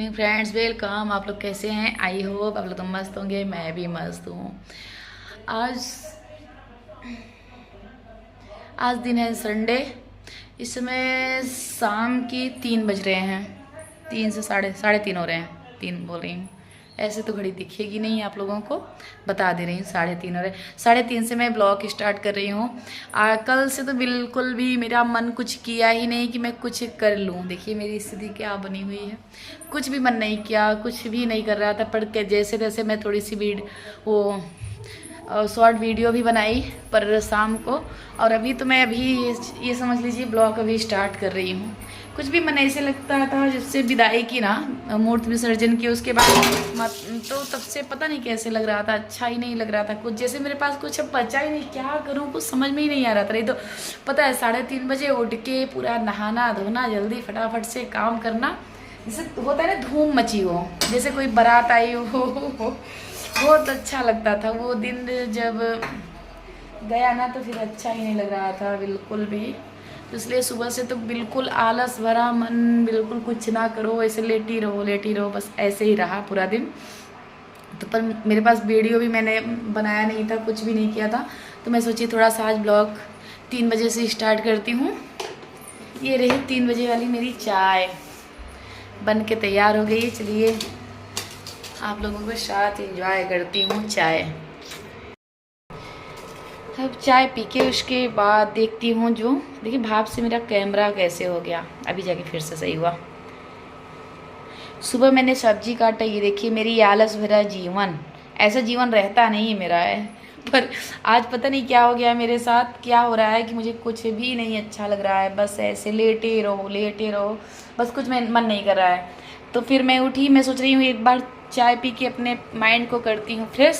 Morning friends, welcome. आप लोग कैसे हैं? आई होप आप लोग तो मस्त होंगे, मैं भी मस्त हूँ। आज आज दिन है संडे। इस समय शाम की 3 बज रहे हैं। 3 से साढ़े तीन हो रहे हैं। 3 बोल रही हूँ, ऐसे तो घड़ी दिखेगी नहीं आप लोगों को, बता दे रही हूँ 3:30 हो रहे। 3:30 से मैं ब्लॉग स्टार्ट कर रही हूँ। कल से तो बिल्कुल भी मेरा मन कुछ किया ही नहीं कि मैं कुछ कर लूँ। देखिए मेरी स्थिति क्या बनी हुई है, कुछ भी मन नहीं किया, कुछ भी नहीं कर रहा था। पर जैसे तैसे मैं थोड़ी सी वो शॉर्ट वीडियो भी बनाई पर शाम को। और अभी तो मैं अभी ये समझ लीजिए ब्लॉग अभी स्टार्ट कर रही हूँ। कुछ भी मन ऐसे लगता था जब से विदाई की ना, मूर्ति विसर्जन की, उसके बाद तो तब से पता नहीं कैसे लग रहा था, अच्छा ही नहीं लग रहा था। कुछ जैसे मेरे पास कुछ अब बचा ही नहीं, क्या करूँ कुछ समझ में ही नहीं आ रहा था। नहीं तो पता है 3:30 बजे उठ के पूरा नहाना धोना, जल्दी फटाफट से काम करना, जैसे होता है ना धूम मची हो, जैसे कोई बारात आई हो। बहुत अच्छा लगता था वो दिन। जब गया ना तो फिर अच्छा ही नहीं लग रहा था बिल्कुल भी। तो इसलिए सुबह से तो बिल्कुल आलस भरा मन, बिल्कुल कुछ ना करो, ऐसे लेटी रहो, बस ऐसे ही रहा पूरा दिन। तो पर मेरे पास वीडियो भी मैंने बनाया नहीं था, कुछ भी नहीं किया था। तो मैं सोची थोड़ा सा आज ब्लॉग 3 बजे से स्टार्ट करती हूँ। ये रही 3 बजे वाली मेरी चाय बन के तैयार हो गई। चलिए आप लोगों के साथ एंजॉय करती हूँ चाय। अब चाय पी के उसके बाद देखती हूँ, जो देखिए भाप से मेरा कैमरा कैसे हो गया, अभी जाके फिर से सही हुआ। सुबह मैंने सब्जी काटा, ये देखिए मेरी आलस भरा जीवन, ऐसा जीवन रहता नहीं है मेरा है। पर आज पता नहीं क्या हो गया मेरे साथ, क्या हो रहा है कि मुझे कुछ भी नहीं अच्छा लग रहा है, बस ऐसे लेटे रहो, बस कुछ मन नहीं कर रहा है। तो फिर मैं उठी, मैं सोच रही हूँ एक बार चाय पी के अपने माइंड को करती हूँ फ्रेश,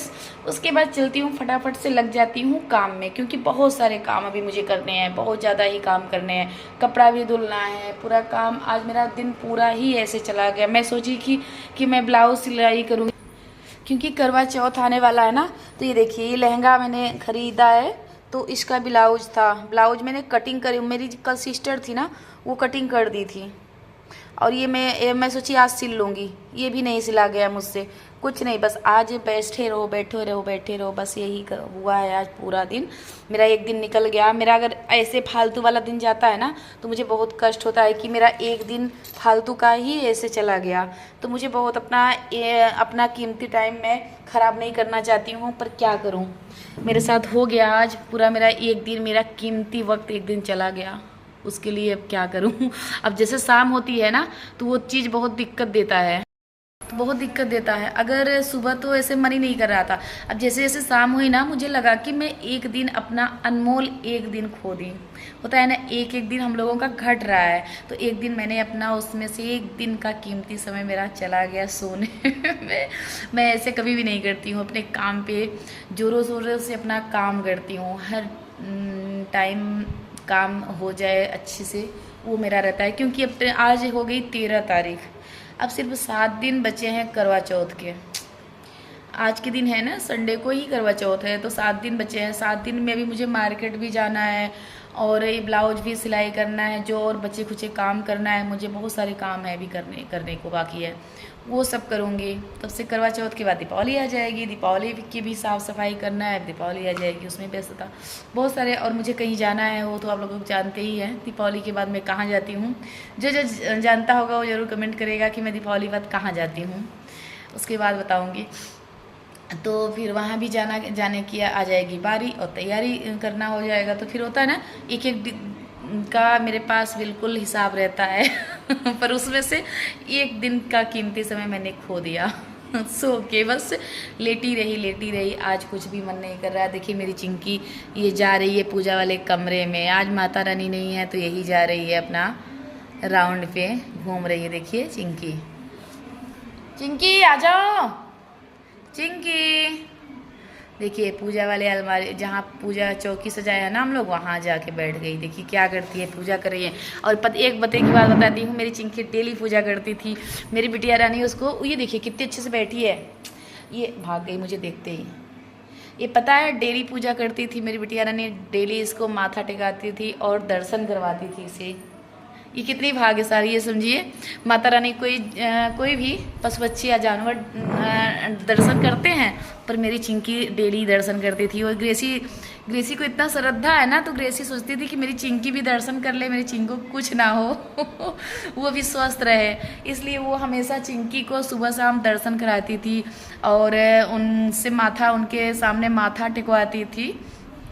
उसके बाद चलती हूँ फटाफट से लग जाती हूँ काम में, क्योंकि बहुत सारे काम अभी मुझे करने हैं, बहुत ज़्यादा ही काम करने हैं। कपड़ा भी धुलना है, पूरा काम। आज मेरा दिन पूरा ही ऐसे चला गया। मैं सोची कि मैं ब्लाउज सिलाई करूँगी, क्योंकि करवा चौथ आने वाला है ना। तो ये देखिए ये लहंगा मैंने ख़रीदा है, तो इसका ब्लाउज था, ब्लाउज मैंने कटिंग करी, मेरी कल सिस्टर थी ना, वो कटिंग कर दी थी। और ये मैं सोची आज सिल लूँगी, ये भी नहीं सिला गया मुझसे। कुछ नहीं, बस आज बैठे रहो, बस यही हुआ है आज पूरा दिन। मेरा एक दिन निकल गया। मेरा अगर ऐसे फालतू वाला दिन जाता है ना तो मुझे बहुत कष्ट होता है कि मेरा एक दिन फालतू का ही ऐसे चला गया। तो मुझे बहुत अपना कीमती टाइम मैं ख़राब नहीं करना चाहती हूँ, पर क्या करूँ, मेरे साथ हो गया आज पूरा। मेरा एक दिन, मेरा कीमती वक्त एक दिन चला गया, उसके लिए अब क्या करूं। अब जैसे शाम होती है ना तो वो चीज़ बहुत दिक्कत देता है, अगर सुबह तो ऐसे मन ही नहीं कर रहा था। अब जैसे जैसे शाम हुई ना, मुझे लगा कि मैं एक दिन, अपना अनमोल एक दिन खो दी। होता है ना, एक एक दिन हम लोगों का घट रहा है, तो एक दिन मैंने अपना, उसमें से एक दिन का कीमती समय मेरा चला गया सोने में। मैं ऐसे कभी भी नहीं करती हूँ, अपने काम पे जोरों शोरों से अपना काम करती हूँ। हर टाइम काम हो जाए अच्छे से, वो मेरा रहता है। क्योंकि अब आज हो गई 13 तारीख, अब सिर्फ 7 दिन बचे हैं करवा चौथ के। आज के दिन है ना, संडे को ही करवा चौथ है, तो 7 दिन बचे हैं। 7 दिन में भी मुझे मार्केट भी जाना है, और ये ब्लाउज भी सिलाई करना है, जो और बचे खुचे काम करना है, मुझे बहुत सारे काम है अभी करने को बाकी है, वो सब करूँगी। तब से करवा चौथ के बाद दीपावली आ जाएगी, दीपावली की भी साफ़ सफाई करना है, दीपावली आ जाएगी, उसमें व्यस्तता बहुत सारे। और मुझे कहीं जाना है, वो तो आप लोग जानते ही हैं दीपावली के बाद मैं कहाँ जाती हूँ। जो जो जानता होगा वो ज़रूर कमेंट करेगा कि मैं दीपावली बाद कहाँ जाती हूँ, उसके बाद बताऊँगी। तो फिर वहाँ भी जाने की आ जाएगी बारी, और तैयारी करना हो जाएगा। तो फिर होता है ना, एक एक का मेरे पास बिल्कुल हिसाब रहता है पर उसमें से एक दिन का कीमती समय मैंने खो दिया। सो के बस लेटी रही। आज कुछ भी मन नहीं कर रहा है। देखिए मेरी चिंकी ये जा रही है पूजा वाले कमरे में। आज माता रानी नहीं है तो यही जा रही है, अपना राउंड पे घूम रही है। देखिए चिंकी आ जाओ, चिंकी। देखिए पूजा वाले अलमारी, जहाँ पूजा चौकी सजाया है ना हम लोग, वहाँ जाके बैठ गई। देखिए क्या करती है, पूजा कर रही है। और एक बते की बात बताती हूँ, मेरी चिंकी डेली पूजा करती थी, मेरी बिटिया रानी उसको, ये देखिए कितनी अच्छे से बैठी है। ये भाग गई मुझे देखते ही। ये पता है डेली पूजा करती थी मेरी बिटिया रानी, डेली इसको माथा टेकाती थी और दर्शन करवाती थी इसे। ये कितनी भाग्यशाली है समझिए। माता रानी कोई भी पशु पक्षी या जानवर दर्शन करते हैं, पर मेरी चिंकी डेली दर्शन करती थी। और ग्रेसी को इतना श्रद्धा है ना, तो ग्रेसी सोचती थी कि मेरी चिंकी भी दर्शन कर ले, मेरी चिंकी को कुछ ना हो वो भी स्वस्थ रहे, इसलिए वो हमेशा चिंकी को सुबह शाम दर्शन कराती थी और उनके सामने माथा टिकवाती थी,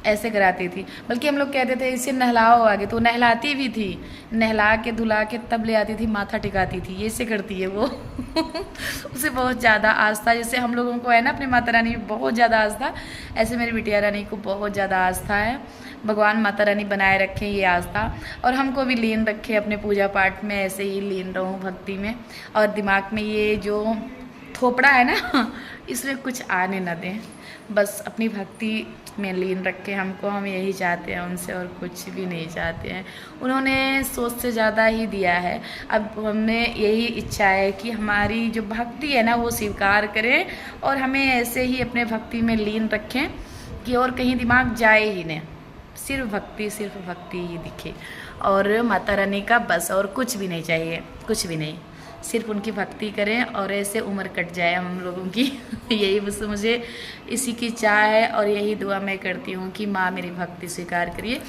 ऐसे कराती थी। बल्कि हम लोग कहते थे इसे नहलाओ आगे, तो नहलाती भी थी, नहला के धुला के तब ले आती थी, माथा टिकाती थी। ये से करती है वो उसे बहुत ज़्यादा आस्था, जैसे हम लोगों को है ना अपने माता रानी में बहुत ज़्यादा आस्था, ऐसे मेरी बिटिया रानी को बहुत ज़्यादा आस्था है। भगवान माता रानी बनाए रखें ये आस्था, और हमको भी लीन रखें अपने पूजा पाठ में, ऐसे ही लीन रहूँ भक्ति में, और दिमाग में ये जो थोपड़ा है ना इसमें कुछ आने न दें, बस अपनी भक्ति में लीन रखें हमको। हम यही चाहते हैं उनसे, और कुछ भी नहीं चाहते हैं। उन्होंने सोच से ज़्यादा ही दिया है। अब हमें यही इच्छा है कि हमारी जो भक्ति है ना वो स्वीकार करें, और हमें ऐसे ही अपने भक्ति में लीन रखें कि और कहीं दिमाग जाए ही नहीं, सिर्फ भक्ति ही दिखे, और माता रानी का बस, और कुछ भी नहीं चाहिए, कुछ भी नहीं, सिर्फ उनकी भक्ति करें और ऐसे उम्र कट जाए हम लोगों की यही बस मुझे इसी की चाह है, और यही दुआ मैं करती हूँ कि माँ मेरी भक्ति स्वीकार करिए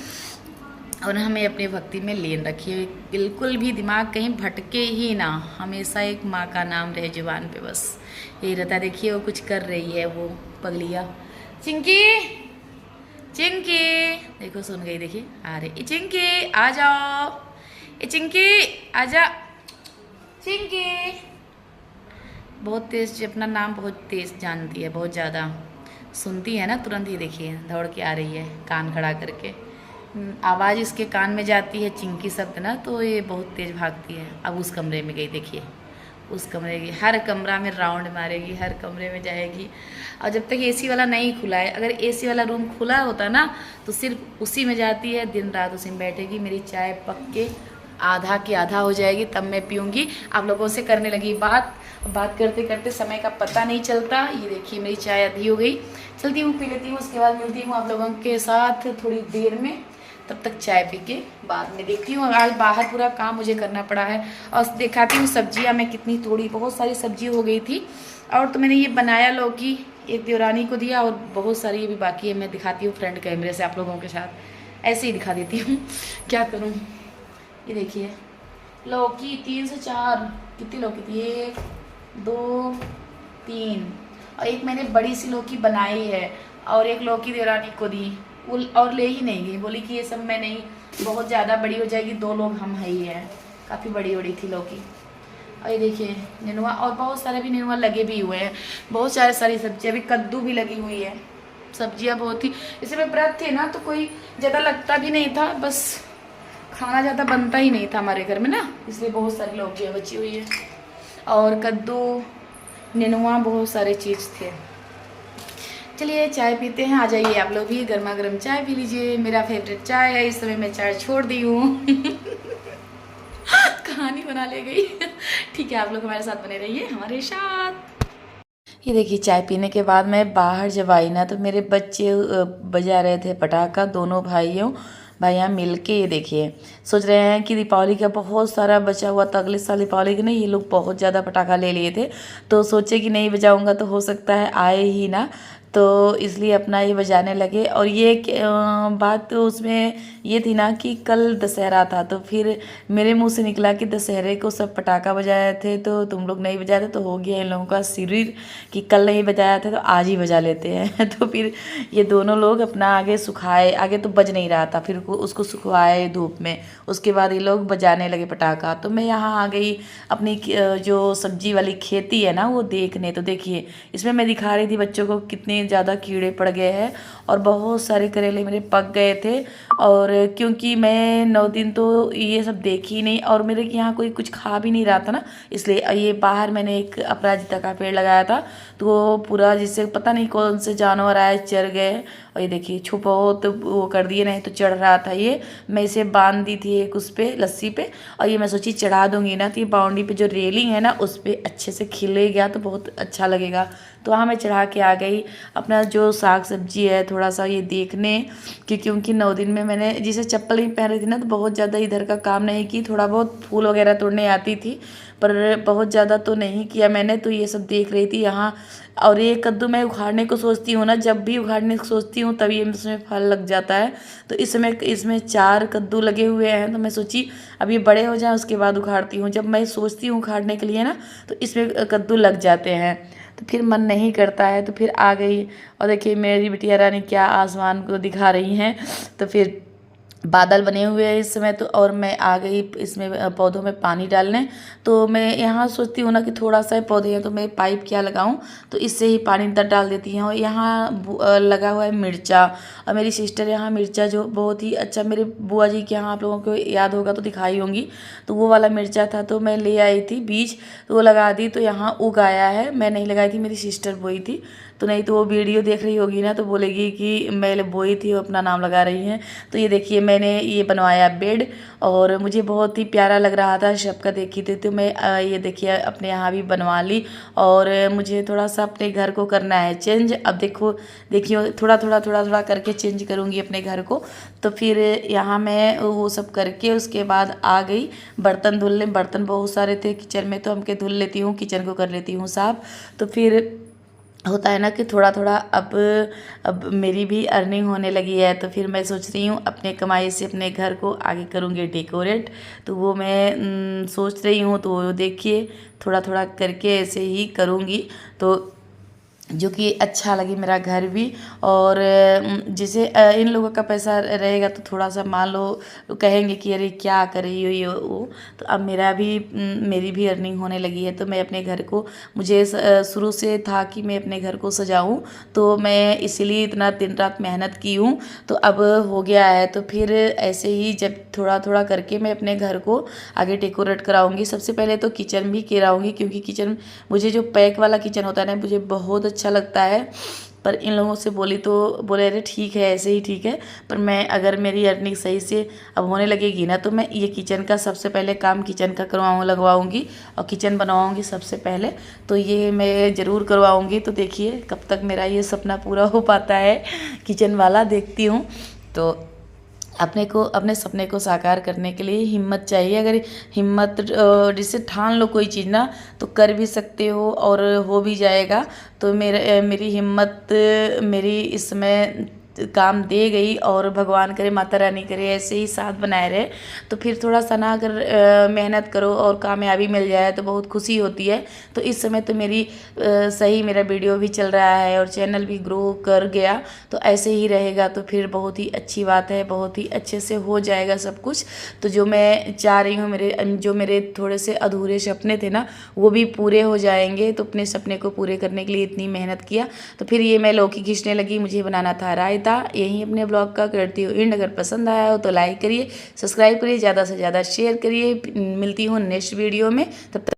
और हमें अपनी भक्ति में लीन रखिए। बिल्कुल भी दिमाग कहीं भटके ही ना, हमेशा एक माँ का नाम रहे जुबान पे, बस यही रहता। देखिए वो कुछ कर रही है, वो पगलिया चिंकी, चिंकी देखो सुन गई, देखिए आ रही। चिंकी आ जाओ, चिंकी आ जा, चिंकी बहुत तेज़, अपना नाम बहुत तेज़ जानती है, बहुत ज़्यादा सुनती है ना, तुरंत ही देखिए दौड़ के आ रही है कान खड़ा करके। आवाज़ इसके कान में जाती है चिंकी शब्द ना, तो ये बहुत तेज़ भागती है। अब उस कमरे में गई, देखिए उस कमरे की, हर कमरा में राउंड मारेगी, हर कमरे में जाएगी। और जब तक एसी वाला नहीं खुला है, अगर एसी वाला रूम खुला होता ना तो सिर्फ उसी में जाती है, दिन रात उसी में बैठेगी। मेरी चाय पक के आधा की आधा हो जाएगी तब मैं पीऊँगी। आप लोगों से करने लगी बात करते करते समय का पता नहीं चलता। ये देखिए मेरी चाय आधी हो गई, चलती हूँ पी लेती हूँ, उसके बाद मिलती हूँ आप लोगों के साथ थोड़ी देर में। तब तक चाय पी के बाद में देखती हूँ। आज बाहर पूरा काम मुझे करना पड़ा है, और दिखाती हूँ सब्जियाँ मैं कितनी तोड़ी, बहुत सारी सब्जी हो गई थी। और तो मैंने ये बनाया लौकी, एक देवरानी को दिया, और बहुत सारी ये भी बाकी है। मैं दिखाती हूँ फ्रंट कैमरे से आप लोगों के साथ, ऐसे ही दिखा देती हूँ, क्या करूँ। ये देखिए लौकी 3 से 4, कितनी लौकी थी, 1 2 3, और एक मैंने बड़ी सी लौकी बनाई है, और एक लौकी देवरानी को दी, और ले ही नहीं गई, बोली कि ये सब मैं नहीं, बहुत ज़्यादा बड़ी हो जाएगी, 2 लोग हम है ही है। काफ़ी बड़ी थी लौकी। और ये देखिए नेनुआ, और बहुत सारे भी नेनुआ लगे भी हुए हैं, बहुत सारी सब्जियाँ भी, कद्दू भी लगी हुई है, सब्जियाँ बहुत ही। इसे में व्रत थे ना तो कोई ज़्यादा लगता भी नहीं था, बस खाना ज़्यादा बनता ही नहीं था हमारे घर में ना, इसलिए बहुत सारी लौकियाँ बची हुई है, और कद्दू नेनुआ बहुत सारे चीज़ थे। चलिए चाय पीते हैं, आ जाइए आप लोग भी, गर्मा गर्म चाय पी लीजिए। मेरा फेवरेट चाय है, इस समय मैं चाय छोड़ दी हूँ कहानी बना ले गई ठीक है, आप लोग हमारे साथ बने रहिए, हमारे साथ। ये देखिए चाय पीने के बाद मैं बाहर जब आई ना, तो मेरे बच्चे बजा रहे थे पटाखा, दोनों भाइयाँ मिल के। ये देखिए सोच रहे हैं कि दीपावली का बहुत सारा बचा हुआ था, अगले साल दीपावली के नहीं, ये लोग बहुत ज़्यादा पटाखा ले लिए थे, तो सोचे कि नहीं बजाऊंगा तो हो सकता है आए ही ना, तो इसलिए अपना ये बजाने लगे। और ये बात तो उसमें ये थी ना कि कल दशहरा था, तो फिर मेरे मुंह से निकला कि दशहरे को सब पटाखा बजाए थे तो तुम लोग नहीं बजाए थे, तो हो गया इन लोगों का शिविर कि कल नहीं बजाया था तो आज ही बजा लेते हैं तो फिर ये दोनों लोग अपना आगे सुखाए, आगे तो बज नहीं रहा था, फिर उसको सुखवाए धूप में, उसके बाद ये लोग बजाने लगे पटाखा। तो मैं यहाँ आ गई अपनी जो सब्जी वाली खेती है ना वो देखने। तो देखिए इसमें मैं दिखा रही थी बच्चों को कितने ज़्यादा कीड़े पड़ गए हैं, और बहुत सारे करेले मेरे पक गए थे। और क्योंकि मैं 9 दिन तो ये सब देखी नहीं, और मेरे यहाँ कोई कुछ खा भी नहीं रहा था ना, इसलिए ये बाहर मैंने एक अपराजिता का पेड़ लगाया था, तो वो पूरा जिससे पता नहीं कौन से जानवर आए चर गए, और और ये देखिए छुपो तो वो कर दिए, नहीं तो चढ़ रहा था ये। मैं इसे बांध दी थी एक उस पे लस्सी पे, और ये मैं सोची चढ़ा दूंगी ना तो ये बाउंड्री पे जो रेलिंग है ना उस पर अच्छे से खिले गया तो बहुत अच्छा लगेगा। तो वहाँ मैं चढ़ा के आ गई अपना जो साग सब्जी है थोड़ा सा ये देखने कि, क्योंकि 9 दिन में मैंने जिसे चप्पल नहीं पहन रही थी ना तो बहुत ज़्यादा इधर का काम नहीं की, थोड़ा बहुत फूल वगैरह तोड़ने आती थी पर बहुत ज़्यादा तो नहीं किया मैंने। तो ये सब देख रही थी यहाँ। और ये कद्दू मैं उखाड़ने को सोचती हूँ ना, जब भी उखाड़ने को सोचती हूँ तभी इसमें फल लग जाता है। तो इसमें 4 कद्दू लगे हुए हैं, तो मैं सोची अब ये बड़े हो जाएं उसके बाद उखाड़ती हूँ। जब मैं सोचती हूँ उखाड़ने के लिए ना तो इसमें कद्दू लग जाते हैं, तो फिर मन नहीं करता है। तो फिर आ गई और देखिए मेरी बिटिया रानी क्या आसमान को दिखा रही हैं। तो फिर बादल बने हुए हैं इस समय तो, और मैं आ गई इसमें पौधों में पानी डालने। तो मैं यहाँ सोचती हूँ ना कि थोड़ा सा पौधे हैं तो मैं पाइप क्या लगाऊँ, तो इससे ही पानी डाल देती हूँ। और यहाँ लगा हुआ है मिर्चा, और मेरी सिस्टर यहाँ मिर्चा जो बहुत ही अच्छा, मेरे बुआ जी के यहाँ आप लोगों को याद होगा तो दिखाई होंगी, तो वो वाला मिर्चा था तो मैं ले आई थी बीज, तो वो लगा दी तो यहाँ उग आया है। मैं नहीं लगाई थी, मेरी सिस्टर बोई थी, तो नहीं तो वो वीडियो देख रही होगी ना तो बोलेगी कि मैं बोई थी, वो अपना नाम लगा रही हैं। तो ये देखिए मैंने ये बनवाया बेड, और मुझे बहुत ही प्यारा लग रहा था सबका देखी थी, तो मैं ये देखिए अपने यहाँ भी बनवा ली। और मुझे थोड़ा सा अपने घर को करना है चेंज। अब देखिए थोड़ा थोड़ा करके चेंज करूँगी अपने घर को। तो फिर यहाँ मैं वो सब करके उसके बाद आ गई बर्तन धुलने। बर्तन बहुत सारे थे किचन में, तो हमके धुल लेती हूँ, किचन को कर लेती हूँ साफ। तो फिर होता है ना कि थोड़ा थोड़ा अब मेरी भी अर्निंग होने लगी है, तो फिर मैं सोच रही हूँ अपने कमाई से अपने घर को आगे करूँगी डेकोरेट। तो वो मैं सोच रही हूँ, तो देखिए थोड़ा थोड़ा करके ऐसे ही करूँगी, तो जो कि अच्छा लगे मेरा घर भी। और जैसे इन लोगों का पैसा रहेगा तो थोड़ा सा मान लो कहेंगे कि अरे क्या कर रही हो ये वो। तो अब मेरी भी अर्निंग होने लगी है, तो मैं अपने घर को, मुझे शुरू से था कि मैं अपने घर को सजाऊं, तो मैं इसीलिए इतना दिन रात मेहनत की हूँ। तो अब हो गया है, तो फिर ऐसे ही जब थोड़ा थोड़ा करके मैं अपने घर को आगे डेकोरेट कराऊंगी। सबसे पहले तो किचन भी कराऊंगी, क्योंकि किचन मुझे जो पैक वाला किचन होता है ना मुझे बहुत अच्छा लगता है। पर इन लोगों से बोली तो बोले अरे ठीक है ऐसे ही ठीक है, पर मैं अगर मेरी अर्निंग सही से अब होने लगेगी ना तो मैं ये किचन का सबसे पहले काम किचन का लगवाऊंगी और किचन बनवाऊंगी सबसे पहले। तो ये मैं ज़रूर करवाऊंगी। तो देखिए कब तक मेरा ये सपना पूरा हो पाता है किचन वाला, देखती हूँ। तो अपने सपने को साकार करने के लिए हिम्मत चाहिए। अगर हिम्मत जिससे ठान लो कोई चीज़ ना तो कर भी सकते हो और हो भी जाएगा। तो मेरी हिम्मत मेरी इसमें काम दे गई, और भगवान करे माता रानी करे ऐसे ही साथ बनाए रहे। तो फिर थोड़ा सा ना अगर मेहनत करो और कामयाबी मिल जाए तो बहुत खुशी होती है। तो इस समय तो सही मेरा वीडियो भी चल रहा है और चैनल भी ग्रो कर गया, तो ऐसे ही रहेगा तो फिर बहुत ही अच्छी बात है, बहुत ही अच्छे से हो जाएगा सब कुछ। तो जो मैं चाह रही हूँ, जो मेरे थोड़े से अधूरे सपने थे ना वो भी पूरे हो जाएंगे। तो अपने सपने को पूरे करने के लिए इतनी मेहनत किया। तो फिर ये मैं लौकी खींचने लगी, मुझे बनाना था रायता। यही अपने ब्लॉग का करती हूँ एंड। अगर पसंद आया हो तो लाइक करिए, सब्सक्राइब करिए, ज़्यादा से ज़्यादा शेयर करिए। मिलती हूँ नेक्स्ट वीडियो में, तब तक